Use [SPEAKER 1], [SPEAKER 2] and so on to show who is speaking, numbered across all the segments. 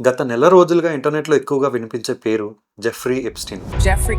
[SPEAKER 1] గత నెల రోజులుగా ఇంటర్నెట్లో ఎక్కువగా వినిపించే పేరు Jeffrey Epstein.
[SPEAKER 2] Jeffrey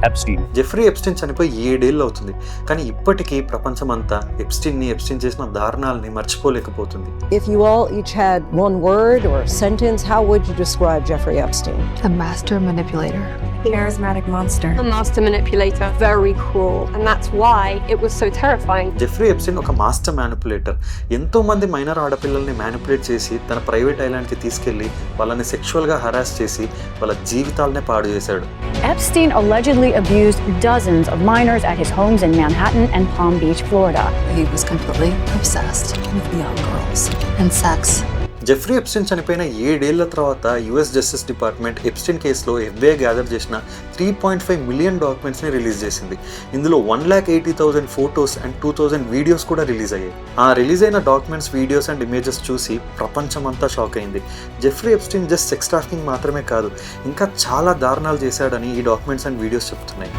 [SPEAKER 2] Epstein.
[SPEAKER 1] Jeffrey Epstein చనిపోయి 7 ఏళ్ళు అవుతుంది. కానీ ఇప్పటికీ ప్రపంచమంతా ఎప్స్టీన్ చేసిన దారుణాలని మర్చిపోలేకపోతుంది.
[SPEAKER 3] If you all each had one word or sentence, how would you describe Jeffrey Epstein?
[SPEAKER 4] A master manipulator.
[SPEAKER 5] Charismatic monster.
[SPEAKER 6] A master manipulator. Very cruel. And that's why it was so terrifying.
[SPEAKER 1] Jeffrey Epstein ఒక master manipulator. ఎంతో మంది minor ఆడపిల్లల్ని manipulate చేసి తన private ఐలాండ్కి తీసుకెళ్లి వాళ్ళని సెక్షువల్గా harass చేసి వాళ్ళ జీవితాలనే పాడు చేశాడు.
[SPEAKER 7] Epstein allegedly abused dozens of minors at his homes in Manhattan and Palm Beach, Florida.
[SPEAKER 4] He was completely obsessed with young girls and sex.
[SPEAKER 1] Jeffrey Epstein చనిపోయిన 7 ఏళ్ల తర్వాత యుఎస్ జస్టిస్ డిపార్ట్మెంట్ ఎప్స్టీన్ కేసులో FBI gather చేసిన 3.5 million డాక్యుమెంట్స్ని release చేసింది. ఇందులో 1,80,000 photos and 2,000 videos కూడా release అయ్యాయి. ఆ రిలీజ్ అయిన డాక్యుమెంట్స్, వీడియోస్ అండ్ ఇమేజెస్ చూసి ప్రపంచమంతా షాక్ అయింది. Jeffrey Epstein just sex trafficking మాత్రమే కాదు, ఇంకా చాలా దారుణాలు చేశాడని ఈ డాక్యుమెంట్స్ అండ్ వీడియోస్ చెప్తున్నాయి.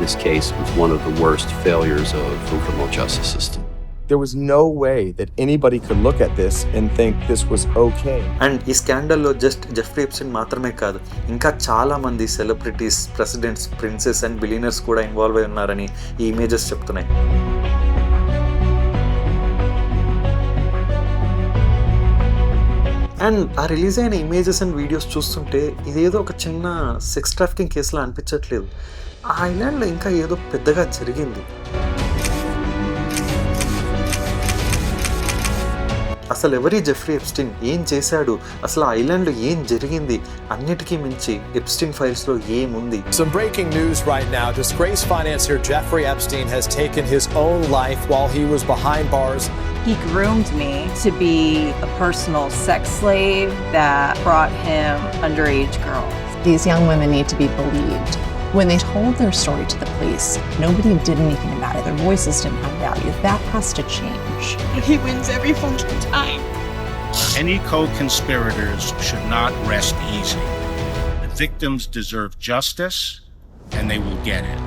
[SPEAKER 2] This case was one of the worst failures of the criminal justice system.
[SPEAKER 8] There was no way that anybody could look at this and think this was okay.
[SPEAKER 1] And ఈ స్కాండల్లో just Jeffrey Epstein మాత్రమే కాదు, ఇంకా చాలా మంది celebrities, presidents, princes and billionaires కూడా involve అయి ఉన్నారని ఈ ఇమేజెస్ చెప్తున్నాయి. అండ్ ఆ రిలీజ్ అయిన ఇమేజెస్ అండ్ వీడియోస్ చూస్తుంటే ఇదేదో ఒక చిన్న సెక్స్ ట్రాఫికింగ్ కేసులా అనిపించట్లేదు. ఆ ఐలాండ్లో ఇంకా ఏదో పెద్దగా జరిగింది. అసలు ఎవరి జెఫ్రీ ఎప్స్టీన్, ఏం చేశాడు, అసలు ఆ ఐలాండ్లో ఏం జరిగింది, అన్నిటికీ మించి ఎప్స్టీన్ ఫైల్స్లో ఏముంది?
[SPEAKER 9] Some breaking news right now. Disgraced financier Jeffrey Epstein has taken his own life while he was behind bars.
[SPEAKER 5] He groomed me to be a personal sex slave that brought him underage girls.
[SPEAKER 4] These young women need to be believed. When they told their story to the police, nobody did anything about it. Their voices didn't have value. That has to change.
[SPEAKER 5] He wins every fucking time.
[SPEAKER 10] Any co-conspirators should not rest easy. The victims deserve justice, and they will get it.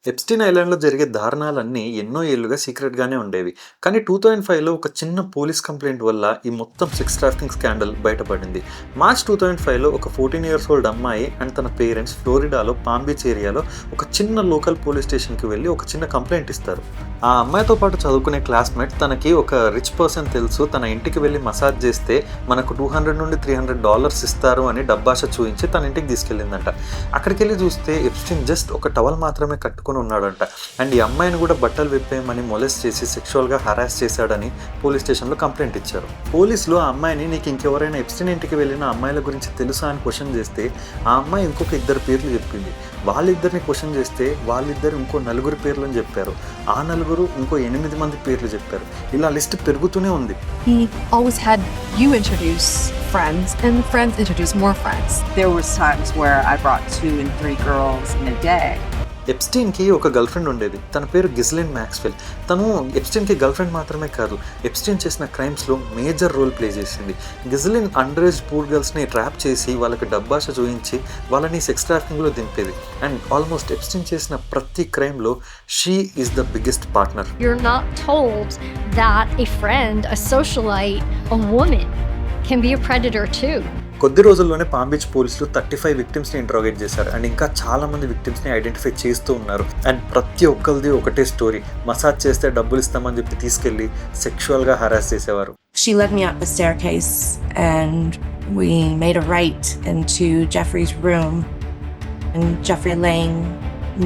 [SPEAKER 1] Epstein ఐలాండ్లో జరిగే దారుణాలన్నీ ఎన్నో ఏళ్లుగా సీక్రెట్గానే ఉండేవి. కానీ 2005లో ఒక చిన్న police complaint వల్ల ఈ మొత్తం సెక్స్ ట్రాఫికింగ్ స్కాండల్ బయటపడింది. మార్చ్ 2005లో ఒక 14 years old అమ్మాయి అండ్ తన పేరెంట్స్ ఫ్లోరిడాలో పామ్ బీచ్ ఏరియాలో ఒక చిన్న లోకల్ పోలీస్ స్టేషన్కి వెళ్ళి ఒక చిన్న కంప్లైంట్ ఇస్తారు. ఆ అమ్మాయితో పాటు చదువుకునే క్లాస్మేట్ తనకి ఒక రిచ్ పర్సన్ తెలుసు, తన ఇంటికి వెళ్ళి మసాజ్ చేస్తే మనకు $200 నుండి $300 ఇస్తారు అని డబ్బాష చూపించి తన ఇంటికి తీసుకెళ్ళిందంట. అక్కడికి వెళ్ళి చూస్తే ఎప్స్టీన్ జస్ట్ ఒక టవల్ మాత్రమే కట్టుకుని ఉన్నాడంట. అండ్ ఈ అమ్మాయిని కూడా బట్టలు విప్పేయమని మొలెస్ట్ చేసి సెక్షువల్గా హరాస్ చేశాడని పోలీస్ స్టేషన్లో కంప్లైంట్ ఇచ్చారు. పోలీసులు ఆ అమ్మాయిని నీకు ఇంకెవరైనా ఎప్స్టీన్ ఇంటికి వెళ్ళిన అమ్మాయిల గురించి తెలుసా అని క్వశ్చన్ చేస్తే ఆ అమ్మాయి ఇంకొక 2 పేర్లు చెప్పింది. వాళ్ళిద్దరిని క్వశ్చన్ చేస్తే వాళ్ళిద్దరు ఇంకో 4 పేర్లని చెప్పారు. ఆ 4 ఇంకో 8 మంది పేర్లు చెప్పారు. ఇలా లిస్ట్ పెరుగుతూనే ఉంది.
[SPEAKER 4] He always had you introduce friends and friends introduce more friends.
[SPEAKER 5] There was times where I brought 2 and 3 girls in a day.
[SPEAKER 1] ఎప్స్టీన్కి ఒక గర్ల్ ఫ్రెండ్ ఉండేది. తన పేరు గిస్లిన్ మ్యాక్స్వెల్. తను ఎప్స్టీన్కి గర్ల్ ఫ్రెండ్ మాత్రమే కాదు, ఎప్స్టీన్ చేసిన క్రైమ్స్లో మేజర్ రోల్ ప్లే చేసింది. Ghislaine under age poor గర్ల్స్ని ట్రాప్ చేసి వాళ్ళకి డబ్బాష చూపించి వాళ్ళని సెక్స్ ట్రాఫికింగ్లో దింపేది. అండ్ ఆల్మోస్ట్ ఎప్స్టీన్ చేసిన ప్రతి క్రైమ్లో she is the biggest partner.
[SPEAKER 11] You're not told that a friend, a socialite, a woman can be a predator too.
[SPEAKER 1] కొద్ది రోజుల్లోనే పామ్ బీచ్ పోలీసులు 35 విక్టిమ్స్ని ఇంట్రాగేట్ చేశారు. అండ్ ఇంకా చాలా మంది విక్టిమ్స్ని ఐడెంటిఫై చేస్తూ ఉన్నారు. అండ్ ప్రతి ఒక్కరిది ఒకటే స్టోరీ. మసాజ్ చేస్తే డబ్బులు ఇస్తామని చెప్పి తీసుకెళ్ళి సెక్షువల్గా హరాస్ చేసేవారు.
[SPEAKER 5] She led me up the staircase and we made a right into Jeffrey's room and Jeffrey laying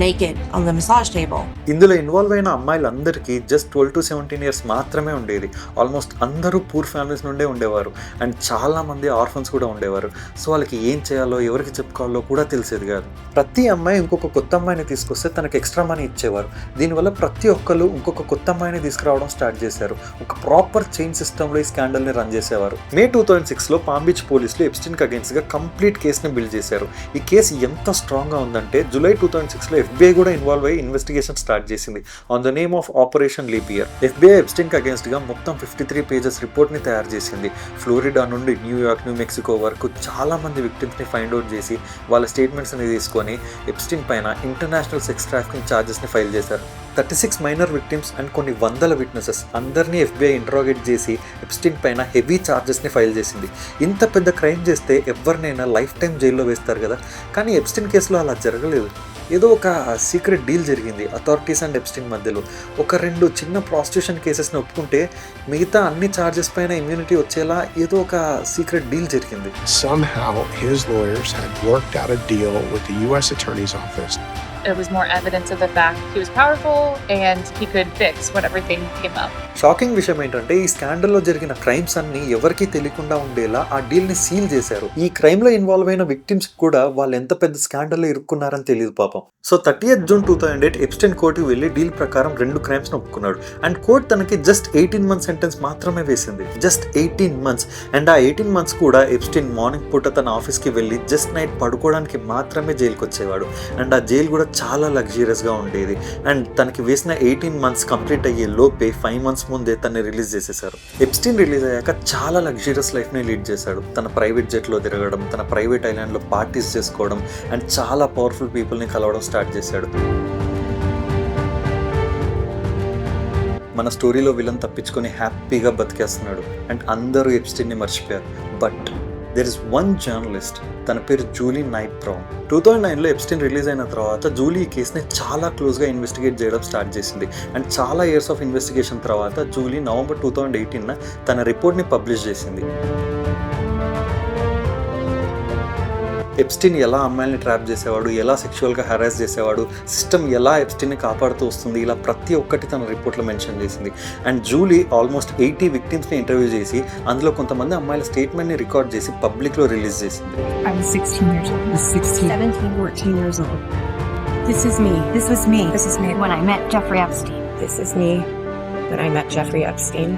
[SPEAKER 5] naked on the massage table.
[SPEAKER 1] ఇందులో ఇన్వాల్వ్ అయిన అమ్మాయిలందరికీ జస్ట్ 12 to 17 years మాత్రమే ఉండేది. ఆల్మోస్ట్ అందరూ పూర్ ఫ్యామిలీస్ నుండే ఉండేవారు. అండ్ చాలా మంది ఆర్ఫన్స్ కూడా ఉండేవారు. సో వాళ్ళకి ఏం చేయాలో, ఎవరికి చెప్పుకోవాలో కూడా తెలిసేది కాదు. ప్రతి అమ్మాయి ఇంకొక కొత్త అమ్మాయిని తీసుకొస్తే తనకు ఎక్స్ట్రా మనీ ఇచ్చేవారు. దీనివల్ల ప్రతి ఒక్కరు ఇంకొక కొత్త అమ్మాయిని తీసుకురావడం స్టార్ట్ చేశారు. ఒక ప్రాపర్ చైన్ సిస్టంలో ఈ స్కాండల్ని రన్ చేసేవారు. మే 2006లో పామ్ బీచ్ పోలీసులు ఎప్స్టీన్కి అగేన్స్ట్గా కంప్లీట్ కేసుని బిల్డ్ చేశారు. ఈ కేసు ఎంత స్ట్రాంగ్గా ఉందంటే జూలై 2006లో FBI కూడా ఇన్వాల్వ్ అయ్యి ఇన్వెస్టిగేషన్ స్టార్ట్ చేసింది on the name of operation leap year. FBI ఎప్స్టీన్కి అగేన్స్ట్గా మొత్తం 53 పేజెస్ రిపోర్ట్ని తయారు చేసింది. ఫ్లోరిడా నుండి న్యూయార్క్, న్యూ మెక్సికో వరకు చాలా మంది విక్టిమ్స్ని ఫైండ్ అవుట్ చేసి వాళ్ళ స్టేట్మెంట్స్ని తీసుకొని ఎప్స్టీన్ పైన ఇంటర్నేషనల్ సెక్స్ ట్రాఫికింగ్ ఛార్జెస్ని ఫైల్ చేశారు. 36 మైనర్ విక్టిమ్స్ అండ్ కొన్ని వందల విట్నెసెస్ అందరినీ FBI ఇంట్రాగేట్ చేసి ఎప్స్టీన్ పైన హెవీ ఛార్జెస్ని ఫైల్ చేసింది. ఇంత పెద్ద క్రైమ్ చేస్తే ఎవరినైనా లైఫ్ టైం జైల్లో వేస్తారు కదా, కానీ ఎప్స్టీన్ కేసులో అలా జరగలేదు. ఏదో ఒక సీక్రెట్ డీల్ జరిగింది అథారిటీస్ అండ్ ఎప్స్టీన్ మధ్యలో. ఒక 2 చిన్న ప్రాస్టిట్యూషన్ కేసెస్ని ఒప్పుకుంటే మిగతా అన్ని ఛార్జెస్ పైన ఇమ్యూనిటీ వచ్చేలా ఏదో ఒక సీక్రెట్ డీల్ జరిగింది.
[SPEAKER 12] Somehow his lawyers had worked out a deal with the U.S. Attorney's Office.
[SPEAKER 13] It was more evidence of the fact he was powerful and he could fix whatever thing came up.
[SPEAKER 1] Shocking విషయం ఏంటంటే ఈ స్కాండల్లో జరిగిన crimes అన్ని ఎవరికీ తెలియకుండా ఉండేలా ఆ డీల్ని seal చేశారు. ఈ క్రైమ్లో ఇన్వాల్వ్ అయిన విక్టిమ్స్ కూడా వాళ్ళు ఎంత పెద్ద స్కాండల్లో ఇరుక్కున్నారని తెలియదు పాపం. సో 30th June 2008 ఎప్స్టీన్ కోర్టుకి వెళ్ళి డీల్ ప్రకారం 2 క్రైమ్స్ ఒప్పుకున్నాడు. అండ్ కోర్ట్ తనకి జస్ట్ 18 months సెంటెన్స్ మాత్రమే వేసింది. Just 18 months. అండ్ ఆ 18 months కూడా ఎప్స్టీన్ మార్నింగ్ పూట తన ఆఫీస్కి వెళ్ళి జస్ట్ నైట్ పడుకోవడానికి మాత్రమే జైలుకి వచ్చేవాడు. అండ్ ఆ జైలు కూడా చాలా లగ్జరియస్గా ఉండేది. అండ్ తనకి వేసిన 18 months కంప్లీట్ అయ్యే లోపే 5 months ముందే తనని రిలీజ్ చేసేసారు. ఎప్స్టీన్ రిలీజ్ అయ్యాక చాలా లగ్జరియస్ లైఫ్ని లీడ్ చేశాడు. తన ప్రైవేట్ జెట్లో తిరగడం, తన ప్రైవేట్ ఐలాండ్లో పార్టీస్ చేసుకోవడం అండ్ చాలా పవర్ఫుల్ పీపుల్ని కలవడం స్టార్ట్ చేశాడు. మన స్టోరీలో విలన్ తప్పించుకొని హ్యాపీగా బతికేస్తున్నాడు అండ్ అందరూ ఎప్స్టీన్ని మర్చిపోయారు. But there is one journalist, తన పేరు జూలీ నైట్ బ్రౌన్. 2009లో ఎప్స్టీన్ రిలీజ్ అయిన తర్వాత జూలీ ఈ కేసుని చాలా క్లోజ్గా ఇన్వెస్టిగేట్ చేయడం స్టార్ట్ చేసింది. అండ్ చాలా ఇయర్స్ ఆఫ్ ఇన్వెస్టిగేషన్ తర్వాత జూలీ November 2018 తన రిపోర్ట్ని పబ్లిష్ చేసింది. ఎప్స్టీన్ ఎలా అమ్మాయిల్ని ట్రాప్ చేసేవాడు, ఎలా సెక్షువల్గా హెరాస్ చేసేవాడు, సిస్టమ్ ఎలా ఎప్స్టీన్ని కాపాడుతూ వస్తుంది, ఇలా ప్రతి ఒక్కటి తన రిపోర్ట్లో మెన్షన్ చేసింది. అండ్ జూలీ ఆల్మోస్ట్ 80 విక్టిమ్స్ని ఇంటర్వ్యూ చేసి అందులో కొంతమంది అమ్మాయిల స్టేట్మెంట్ని రికార్డ్ చేసి పబ్లిక్లో రిలీజ్ చేసింది.
[SPEAKER 14] I was 16 years old. I was 16. 17, 14 years old. This is me. This was me. This is me. When I met Jeffrey Epstein. This is me. When I met Jeffrey Epstein.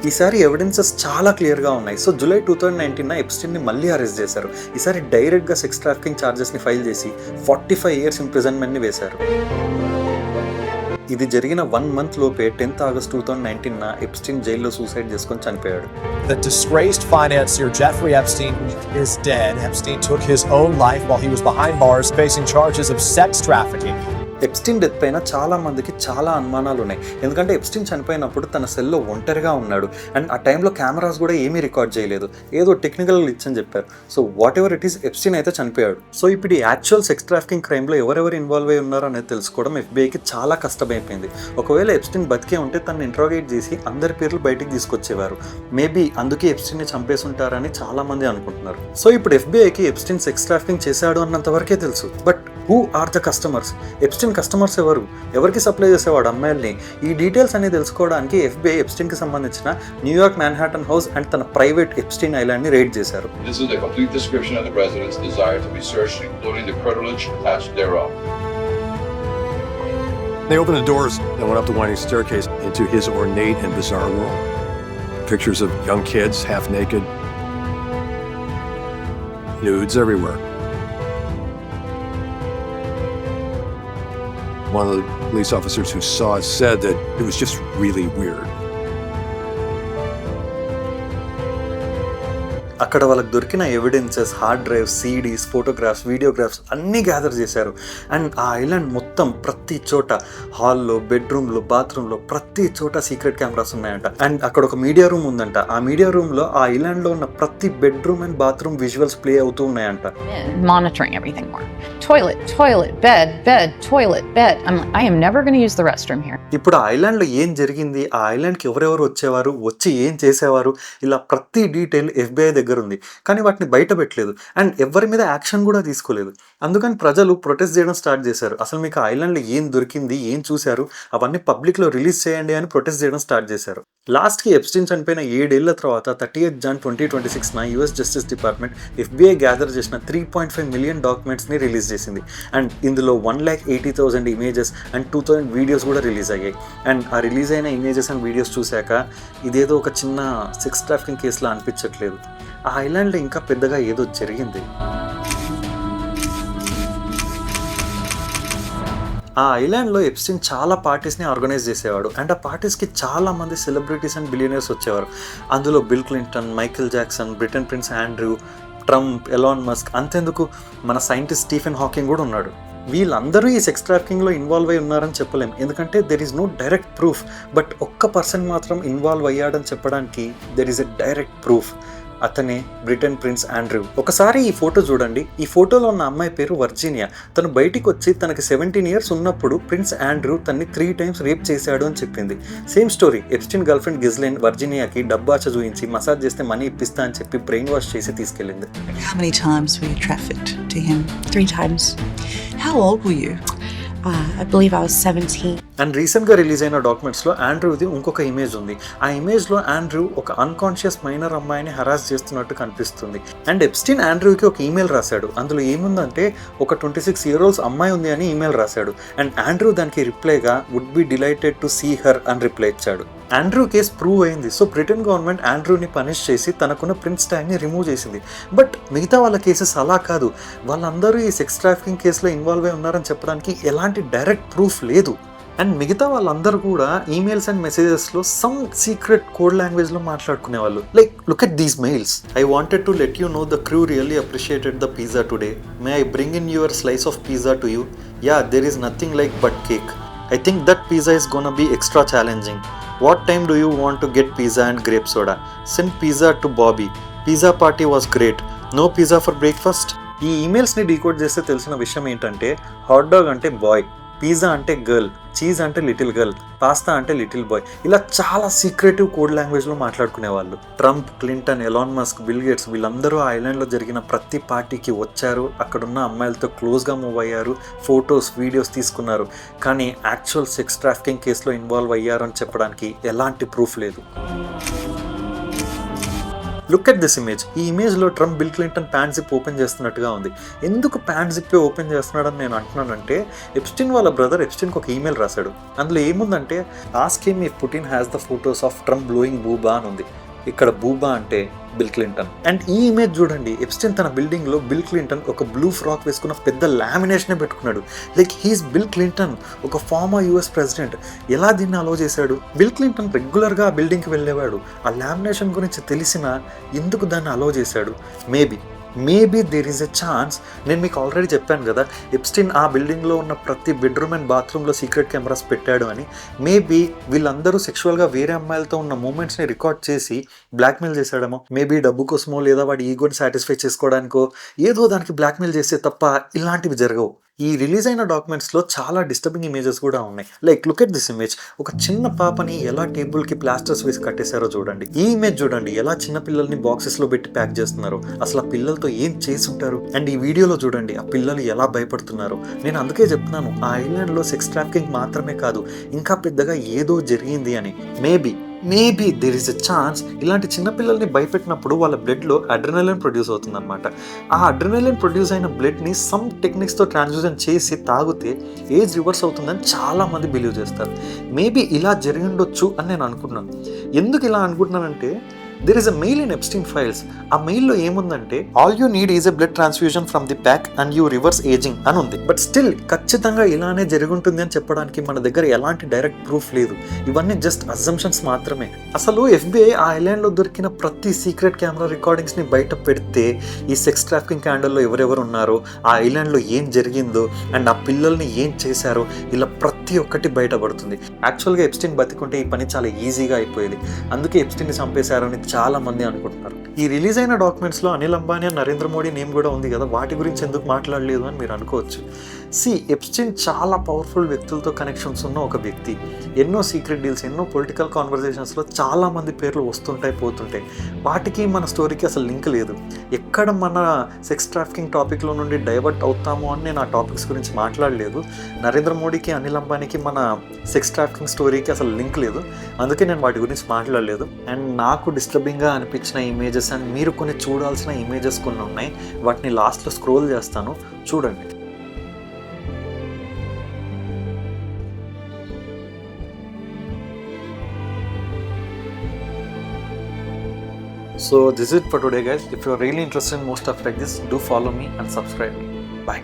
[SPEAKER 1] ఈసారి evidences చాలా క్లియర్గా ఉన్నాయి. So July 2019 ఎప్స్టీన్ని మళ్ళీ arrest చేశారు. ఈసారి డైరెక్ట్గా sex trafficking ఛార్జెస్ని file చేసి 45 years ఇంప్రిజన్మెంట్ని వేశారు. ఇది జరిగిన 1 month లోపే 10th August 2019 ఎప్స్టీన్ జైల్లో సూసైడ్ చేసుకొని చనిపోయాడు.
[SPEAKER 9] The disgraced financier Jeffrey Epstein is dead. Epstein took his own life while he was behind bars facing charges of sex trafficking.
[SPEAKER 1] Epstein death పైన చాలా మందికి చాలా అనుమానాలు ఉన్నాయి. ఎందుకంటే ఎప్స్టీన్ చనిపోయినప్పుడు తన సెల్లో ఒంటరిగా ఉన్నాడు అండ్ ఆ టైంలో కెమెరాస్ కూడా ఏమీ రికార్డ్ చేయలేదు, ఏదో టెక్నికల్ గ్లిచ్ అని చెప్పారు. So what ever it is, Epstein అయితే చనిపోయాడు. సో ఇప్పుడు ఈ యాక్చువల్ సెక్స్ ట్రాఫికింగ్ క్రైమ్లో ఎవరెవరు ఇన్వాల్వ్ అయి ఉన్నారో అనేది తెలుసుకోవడం FBIకి చాలా కష్టమైపోయింది. ఒకవేళ ఎప్స్టీన్ బతికే ఉంటే తనని ఇంట్రాగేట్ చేసి అందరి పేర్లు బయటికి తీసుకొచ్చేవారు. మేబీ అందుకే ఎప్స్టీన్ని చంపేసి ఉంటారని చాలా మంది అనుకుంటున్నారు. సో ఇప్పుడు FBIకి ఎప్స్టీన్ సెక్స్ ట్రాఫికింగ్ చేశాడు అన్నంత వరకే తెలుసు. But who are the customers? Epstein customers ఎవరు? ఎవరికి సప్లై చేసేవాడు అమ్మాయిల్ని? ఈ డీటెయిల్స్ అనేది తెలుసుకోవడానికి FBI ఎప్స్టీన్కి సంబంధించిన న్యూయార్క్ మ్యాన్హాటన్ హౌస్ అండ్ తన ప్రైవేట్ ఎప్స్టీన్ ఐలాండ్ని రైడ్ చేశారు.
[SPEAKER 15] This is a complete description of the residence desired to be searched, including the curtilage attached thereof.
[SPEAKER 2] They opened the doors and went up the winding staircase into his ornate and bizarre world. Pictures of young kids, half naked, nudes everywhere. One of the police officers who saw it said that it was just really weird.
[SPEAKER 1] అక్కడ వాళ్ళకి దొరికిన evidences, hard drives, CDs, photographs, videographs అన్నీ gather చేశారు. And ఆ island మొత్తం ప్రతి చోట, హాల్లో, బెడ్రూమ్లో, బాత్రూంలో ప్రతి చోట సీక్రెట్ కెమెరాస్ ఉన్నాయంట. అండ్ అక్కడ ఒక మీడియా రూమ్ ఉందంట. ఆ మీడియా రూమ్లో ఆ ఐలాండ్లో ఉన్న ప్రతి bedroom and bathroom visuals play అవుతూ ఉన్నాయంట.
[SPEAKER 4] Monitoring everything more. Toilet, toilet, bed, bed, toilet, bed. I am never going to use the restroom here.
[SPEAKER 1] ఇప్పుడు ఆ ఐలాండ్లో ఏం జరిగింది, ఆ ఐలాండ్కి ఎవరెవరు వచ్చేవారు, వచ్చి ఏం చేసేవారు, ఇలా ప్రతి డీటెయిల్ FBI దగ్గర ఉంది. కానీ వాటిని బయట పెట్టలేదు అండ్ ఎవరి మీద యాక్షన్ కూడా తీసుకోలేదు. అందుకని ప్రజలు ప్రొటెస్ట్ చేయడం స్టార్ట్ చేశారు. అసలు మీకు ఆ ఐలాండ్లో ఏం దొరికింది, ఏం చూశారు, అవన్నీ పబ్లిక్లో రిలీజ్ చేయండి అని ప్రొటెస్ట్ చేయడం స్టార్ట్ చేశారు. లాస్ట్కి ఎప్స్టీన్ చనిపోయిన 7 ఏళ్ల తర్వాత 30th June 2026 US justice department FBI gather చేసిన 3.5 million డాక్యుమెంట్స్ని రిలీజ్ చేసింది. అండ్ ఇందులో 1,80,000 ఇమేజెస్ అండ్ 2,000 వీడియోస్ కూడా రిలీజ్ అయ్యాయి. అండ్ ఆ రిలీజ్ అయిన ఇమేజెస్ అండ్ వీడియోస్ చూశాక ఇదేదో ఒక చిన్న సెక్స్ ట్రాఫికింగ్ కేసులా అనిపించట్లేదు. ఆ ఐలాండ్లో ఇంకా పెద్దగా ఏదో జరిగింది. ఆ ఐలాండ్లో ఎప్స్టీన్ చాలా పార్టీస్ని ఆర్గనైజ్ చేసేవాడు అండ్ ఆ పార్టీస్కి చాలా మంది సెలబ్రిటీస్ అండ్ బిలియనర్స్ వచ్చేవారు. అందులో bill Clinton, Michael Jackson, Britain prince Andrew, Trump, Elon Musk, అంతెందుకు మన సైంటిస్ట్ స్టీఫెన్ హాకింగ్ కూడా ఉన్నాడు. వీళ్ళందరూ ఈ సెక్స్ ట్రాఫికింగ్లో ఇన్వాల్వ్ అయి ఉన్నారని చెప్పలేం, ఎందుకంటే there is no direct proof. But ఒక్క పర్సన్ మాత్రం ఇన్వాల్వ్ అయ్యాడని చెప్పడానికి there is a direct proof. అతనే బ్రిటన్ ప్రిన్స్ ఆండ్రూ. ఒకసారి ఈ ఫోటో చూడండి. ఈ ఫోటోలో ఉన్న అమ్మాయి పేరు వర్జీనియా. తను బయటికి వచ్చి తనకి 17 years ఉన్నప్పుడు ప్రిన్స్ ఆండ్రూ తన్ని 3 times రేప్ చేశాడు అని చెప్పింది. Same story. Epstein girlfriend Ghislaine వర్జీనియాకి డబ్బాచ చూయించి మసాజ్ చేస్తే మనీ ఇప్పిస్తా అని చెప్పి బ్రెయిన్ వాష్ చేసి తీసుకెళ్ళింది.
[SPEAKER 16] How many times were you trafficked to him?
[SPEAKER 5] 3 times.
[SPEAKER 16] How old were you?
[SPEAKER 5] I believe I was 17.
[SPEAKER 1] And రీసెంట్గా రిలీజ్ అయిన డాక్యుమెంట్స్లో ఆండ్రూది ఇంకొక ఇమేజ్ ఉంది. ఆ ఇమేజ్లో ఆండ్రూ ఒక అన్కాన్షియస్ మైనర్ అమ్మాయిని హరాస్ చేస్తున్నట్టు కనిపిస్తుంది. అండ్ ఎప్స్టీన్ ఆండ్రూకి ఒక ఈమెయిల్ రాశాడు. అందులో ఏముందంటే ఒక 26 years అమ్మాయి ఉంది అని ఈమెయిల్ రాశాడు. అండ్ ఆండ్రూ దానికి రిప్లైగా would be delighted to see her అని రిప్లై ఇచ్చాడు. ఆండ్రూ కేసు ప్రూవ్ అయింది. సో బ్రిటన్ గవర్నమెంట్ ఆండ్రూని పనిష్ చేసి తనకున్న ప్రిన్స్ ట్యాగ్ని రిమూవ్ చేసింది. బట్ మిగతా వాళ్ళ కేసెస్ అలా కాదు. వాళ్ళందరూ ఈ సెక్స్ ట్రాఫికింగ్ కేసులో ఇన్వాల్వ్ అయి ఉన్నారని చెప్పడానికి ఎలాంటి డైరెక్ట్ ప్రూఫ్ లేదు. అండ్ మిగతా వాళ్ళందరూ కూడా ఈమెయిల్స్ అండ్ మెసేజెస్లో సమ్ సీక్రెట్ కోడ్ లాంగ్వేజ్లో మాట్లాడుకునేవాళ్ళు. Like look at these mails. I wanted to let you know the crew really appreciated the pizza today. May I bring in your slice of pizza to you. Yeah, there is nothing like but cake. I think that pizza is gonna be extra challenging. What time do you want to get pizza and grape soda? Send pizza to Bobby. Pizza party was great. No pizza for breakfast? ఈ ఈమెయిల్స్ని decode చేస్తే తెలిసిన విషయం ఏంటంటే hot dog అంటే boy, pizza అంటే girl, cheese అంటే little girl, pasta అంటే little boy. ఇలా చాలా సీక్రెటివ్ కోడ్ లాంగ్వేజ్లో మాట్లాడుకునేవాళ్ళు. Trump, Clinton, Elon Musk, Bill Gates వీళ్ళందరూ ఆ ఐలాండ్లో జరిగిన ప్రతి పార్టీకి వచ్చారు. అక్కడున్న అమ్మాయిలతో క్లోజ్గా మూవ్ అయ్యారు, ఫొటోస్, వీడియోస్ తీసుకున్నారు. కానీ యాక్చువల్ సెక్స్ ట్రాఫికింగ్ కేసులో ఇన్వాల్వ్ అయ్యారు అని చెప్పడానికి ఎలాంటి ప్రూఫ్ లేదు. Look at this image. ఈ ఇమేజ్లో Trump bill Clinton pant zip open చేస్తున్నట్టుగా ఉంది. ఎందుకు ప్యాంట్ జిప్పే ఓపెన్ చేస్తున్నాడని నేను అంటున్నానంటే, ఎప్స్టీన్ వాళ్ళ బ్రదర్ ఎప్స్టీన్కి ఒక ఈమెయిల్ రాశాడు. అందులో ఏముందంటే, ask him if Putin has the photos of Trump blowing Bubba అని ఉంది. ఇక్కడ బూబా అంటే బిల్ క్లింటన్. అండ్ ఈ ఇమేజ్ చూడండి. ఎప్స్టీన్ తన బిల్డింగ్లో బిల్ క్లింటన్ ఒక బ్లూ ఫ్రాక్ వేసుకున్న పెద్ద లామినేషనే పెట్టుకున్నాడు. లైక్ హీస్ బిల్ క్లింటన్, ఒక ఫార్మర్ US ప్రెసిడెంట్. ఎలా దీన్ని అలో చేశాడు? బిల్ క్లింటన్ రెగ్యులర్గా ఆ బిల్డింగ్కి వెళ్ళేవాడు. ఆ లామినేషన్ గురించి తెలిసినా ఎందుకు దాన్ని అలో చేశాడు? Maybe there is a chance. నేను మీకు ఆల్రెడీ చెప్పాను కదా, ఎప్స్టీన్ ఆ బిల్డింగ్లో ఉన్న ప్రతి బెడ్రూమ్ అండ్ బాత్రూంలో సీక్రెట్ కెమెరాస్ పెట్టాడు అని. మేబీ వీళ్ళందరూ సెక్షువల్గా వేరే అమ్మాయిలతో ఉన్న మూమెంట్స్ని రికార్డ్ చేసి బ్లాక్మెయిల్ చేశాడేమో. మేబీ డబ్బు కోసమో లేదా వాడి ఈగోని సాటిస్ఫై చేసుకోవడానికో ఏదో దానికి బ్లాక్మెయిల్ చేస్తే తప్ప ఇలాంటివి జరగవు. ఈ రిలీజ్ అయిన డాక్యుమెంట్స్లో చాలా డిస్టర్బింగ్ ఇమేజెస్ కూడా ఉన్నాయి. Like look at this image. ఒక చిన్న పాపని ఎలా టేబుల్కి ప్లాస్టర్స్ వేసి కట్టేశారో చూడండి. ఈ ఇమేజ్ చూడండి, ఎలా చిన్న పిల్లల్ని బాక్సెస్లో పెట్టి ప్యాక్ చేస్తున్నారు. అసలు ఆ పిల్లలతో ఏం చేసి ఉంటారు? అండ్ ఈ వీడియోలో చూడండి, ఆ పిల్లలు ఎలా భయపడుతున్నారు. నేను అందుకే చెప్తున్నాను, ఆ ఐలాండ్లో సెక్స్ ట్రాఫికింగ్ మాత్రమే కాదు, ఇంకా పెద్దగా ఏదో జరిగింది అని. Maybe there is a chance ఇలాంటి చిన్నపిల్లల్ని భయపెట్టినప్పుడు వాళ్ళ బ్లడ్లో అడ్రినలిన్ ప్రొడ్యూస్ అవుతుందన్నమాట. ఆ అడ్రినలిన్ ప్రొడ్యూస్ అయిన బ్లడ్ని సమ్ టెక్నిక్స్తో ట్రాన్స్ఫ్యూజన్ చేసి తాగితే ఏజ్ రివర్స్ అవుతుందని చాలామంది బిలీవ్ చేస్తారు. మేబీ ఇలా జరిగి ఉండొచ్చు అని నేను అనుకున్నాను. ఎందుకు ఇలా అనుకుంటున్నానంటే, there is a mail in Epstein files. ఆ మెయిల్లో ఏముందంటే, all you need is a blood transfusion from the pack and you reverse ageing అని ఉంది. బట్ స్టిల్ ఖచ్చితంగా ఇలానే జరుగుంటుంది అని చెప్పడానికి మన దగ్గర ఎలాంటి డైరెక్ట్ ప్రూఫ్ లేదు. ఇవన్నీ జస్ట్ అజంప్షన్స్ మాత్రమే. అసలు FBI ఆ ఐలాండ్లో దొరికిన ప్రతి సీక్రెట్ కెమెరా రికార్డింగ్స్ని బయట పెడితే ఈ సెక్స్ ట్రాఫికింగ్ క్యాండల్లో ఎవరెవరు ఉన్నారో, ఆ ఐలాండ్లో ఏం జరిగిందో అండ్ ఆ పిల్లల్ని ఏం చేశారో ఇలా ప్రతి ఒక్కటి బయటపడుతుంది. యాక్చువల్గా ఎప్స్టీన్ బతికుంటే ఈ పని చాలా ఈజీగా అయిపోయేది. అందుకే ఎప్స్టీన్ని చంపేశారని చాలా మంది అనుకుంటున్నారు. ఈ రిలీజ్ అయిన డాక్యుమెంట్స్లో అనిల్ అంబానీ అండ్ నరేంద్ర మోడీ నేమ్ కూడా ఉంది కదా, వాటి గురించి ఎందుకు మాట్లాడలేదు అని మీరు అనుకోవచ్చు. ఎప్స్టీన్ చాలా పవర్ఫుల్ వ్యక్తులతో కనెక్షన్స్ ఉన్న ఒక వ్యక్తి. ఎన్నో సీక్రెట్ డీల్స్, ఎన్నో పొలిటికల్ కాన్వర్జేషన్స్లో చాలా మంది పేర్లు వస్తుంటాయి, పోతుంటాయి. వాటికి మన స్టోరీకి అసలు లింక్ లేదు. ఎక్కడ మన సెక్స్ ట్రాఫికింగ్ టాపిక్లో నుండి డైవర్ట్ అవుతామో అని నేను ఆ టాపిక్స్ గురించి మాట్లాడలేదు. నరేంద్ర మోడీకి, అనిల్ అంబానీకి మన సెక్స్ ట్రాఫికింగ్ స్టోరీకి అసలు లింక్ లేదు. అందుకే నేను వాటి గురించి మాట్లాడలేదు. అండ్ నాకు డిస్టర్బింగ్గా అనిపించిన ఇమేజెస్ అండ్ మీరు కొన్ని చూడాల్సిన ఇమేజెస్ కొన్ని ఉన్నాయి. వాటిని లాస్ట్లో స్క్రోల్ చేస్తాను, చూడండి. So this is it for today, guys. If you are really interested in more stuff like this, do follow me and subscribe me. Bye.